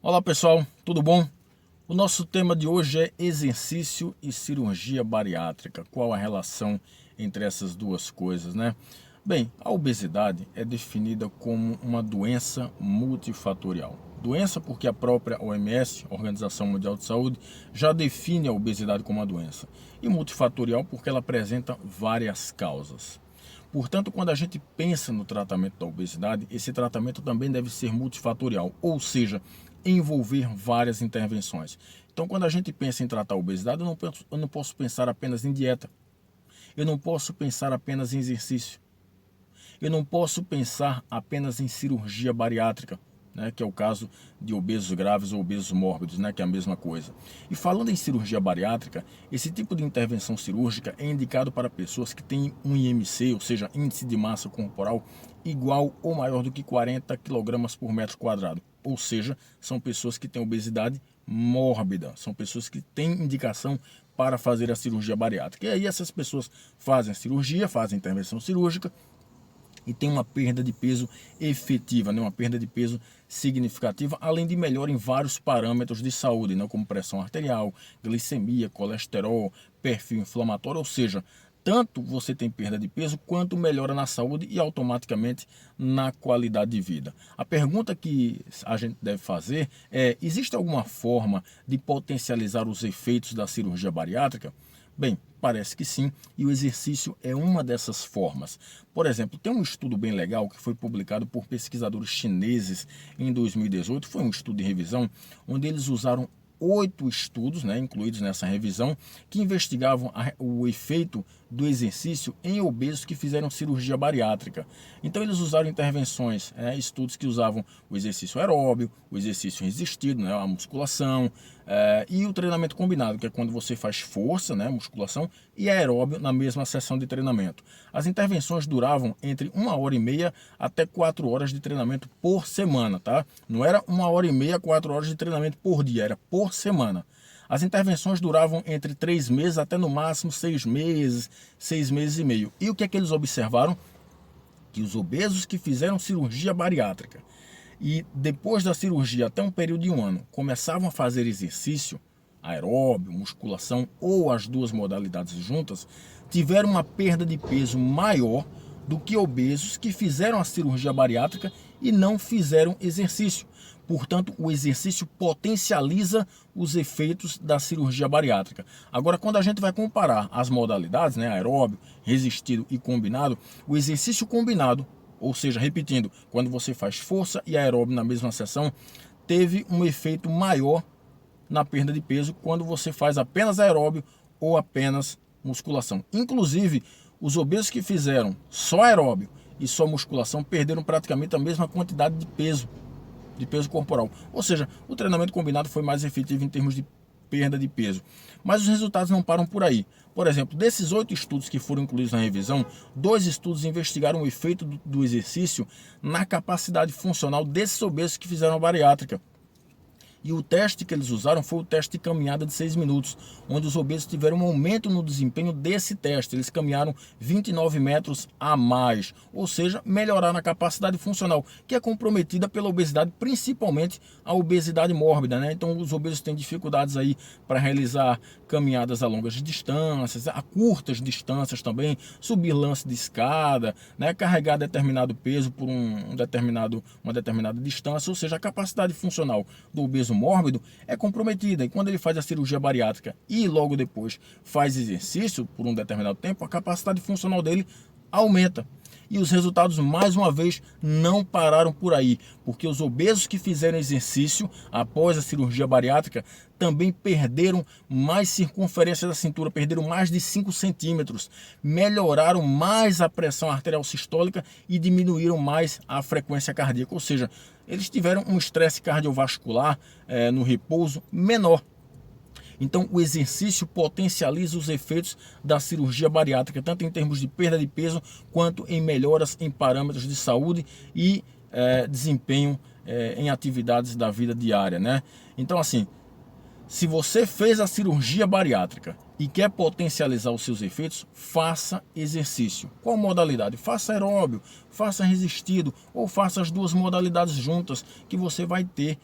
Olá pessoal, tudo bom? O nosso tema de hoje é exercício e cirurgia bariátrica. Qual a relação entre essas duas coisas, né? Bem, a obesidade é definida como uma doença multifatorial. Doença porque a própria OMS, Organização Mundial de Saúde, já define a obesidade como uma doença. E multifatorial porque ela apresenta várias causas. Portanto, quando a gente pensa no tratamento da obesidade, esse tratamento também deve ser multifatorial, ou seja, envolver várias intervenções. Então, quando a gente pensa em tratar a obesidade, eu não posso pensar apenas em dieta, eu não posso pensar apenas em exercício, eu não posso pensar apenas em cirurgia bariátrica, né, que é o caso de obesos graves ou obesos mórbidos, né, que é a mesma coisa. E falando em cirurgia bariátrica, esse tipo de intervenção cirúrgica é indicado para pessoas que têm um IMC, ou seja, índice de massa corporal, igual ou maior do que 40 kg por metro quadrado. Ou seja, são pessoas que têm obesidade mórbida, são pessoas que têm indicação para fazer a cirurgia bariátrica. E aí essas pessoas fazem a cirurgia, fazem a intervenção cirúrgica, e tem uma perda de peso efetiva, né? Uma perda de peso significativa, além de melhora em vários parâmetros de saúde, né? Como pressão arterial, glicemia, colesterol, perfil inflamatório, ou seja, tanto você tem perda de peso quanto melhora na saúde e automaticamente na qualidade de vida. A pergunta que a gente deve fazer é: existe alguma forma de potencializar os efeitos da cirurgia bariátrica? Bem, parece que sim, e o exercício é uma dessas formas. Por exemplo, tem um estudo bem legal que foi publicado por pesquisadores chineses em 2018, foi um estudo de revisão, onde eles usaram 8 estudos, né, incluídos nessa revisão, que investigavam o efeito do exercício em obesos que fizeram cirurgia bariátrica. Então eles usaram intervenções, estudos que usavam o exercício aeróbio, o exercício resistido, né, a musculação, e o treinamento combinado, que é quando você faz força, né, musculação, e aeróbio na mesma sessão de treinamento. As intervenções duravam entre 1h30 até 4 horas de treinamento por semana, tá? Não era 1h30, 4 horas de treinamento por dia, era por semana. As intervenções duravam entre 3 meses até no máximo 6 meses, 6 meses e meio. E o que é que eles observaram? Que os obesos que fizeram cirurgia bariátrica e depois da cirurgia até um período de 1 ano começavam a fazer exercício, aeróbio, musculação ou as duas modalidades juntas, tiveram uma perda de peso maior do que obesos que fizeram a cirurgia bariátrica e não fizeram exercício. Portanto, o exercício potencializa os efeitos da cirurgia bariátrica. Agora, quando a gente vai comparar as modalidades, né, aeróbio, resistido e combinado, o exercício combinado, ou seja, repetindo, quando você faz força e aeróbio na mesma sessão, teve um efeito maior na perda de peso quando você faz apenas aeróbio ou apenas musculação. Inclusive, os obesos que fizeram só aeróbio e só musculação perderam praticamente a mesma quantidade de peso corporal. Ou seja, o treinamento combinado foi mais efetivo em termos de perda de peso. Mas os resultados não param por aí. Por exemplo, desses 8 estudos que foram incluídos na revisão, 2 estudos investigaram o efeito do exercício na capacidade funcional desses obesos que fizeram a bariátrica. E o teste que eles usaram foi o teste de caminhada de 6 minutos, onde os obesos tiveram um aumento no desempenho desse teste. Eles caminharam 29 metros a mais, ou seja, melhoraram a capacidade funcional, que é comprometida pela obesidade, principalmente a obesidade mórbida, né? Então os obesos têm dificuldades aí para realizar caminhadas a longas distâncias, a curtas distâncias também, subir lance de escada, né? Carregar determinado peso por uma determinada distância, ou seja, a capacidade funcional do obeso mórbido é comprometida, e quando ele faz a cirurgia bariátrica e logo depois faz exercício por um determinado tempo, a capacidade funcional dele aumenta. E os resultados, mais uma vez, não pararam por aí, porque os obesos que fizeram exercício após a cirurgia bariátrica também perderam mais circunferência da cintura, perderam mais de 5 centímetros, melhoraram mais a pressão arterial sistólica e diminuíram mais a frequência cardíaca, ou seja, eles tiveram um estresse cardiovascular no repouso menor. Então, o exercício potencializa os efeitos da cirurgia bariátrica, tanto em termos de perda de peso, quanto em melhoras em parâmetros de saúde e desempenho em atividades da vida diária, né? Então, assim, se você fez a cirurgia bariátrica e quer potencializar os seus efeitos, faça exercício. Qual modalidade? Faça aeróbio, faça resistido ou faça as duas modalidades juntas, que você vai ter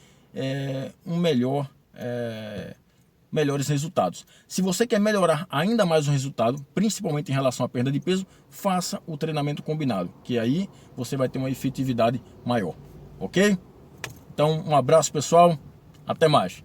melhores resultados. Se você quer melhorar ainda mais o resultado, principalmente em relação à perda de peso, faça o treinamento combinado, que aí você vai ter uma efetividade maior, ok? Então, um abraço pessoal, até mais.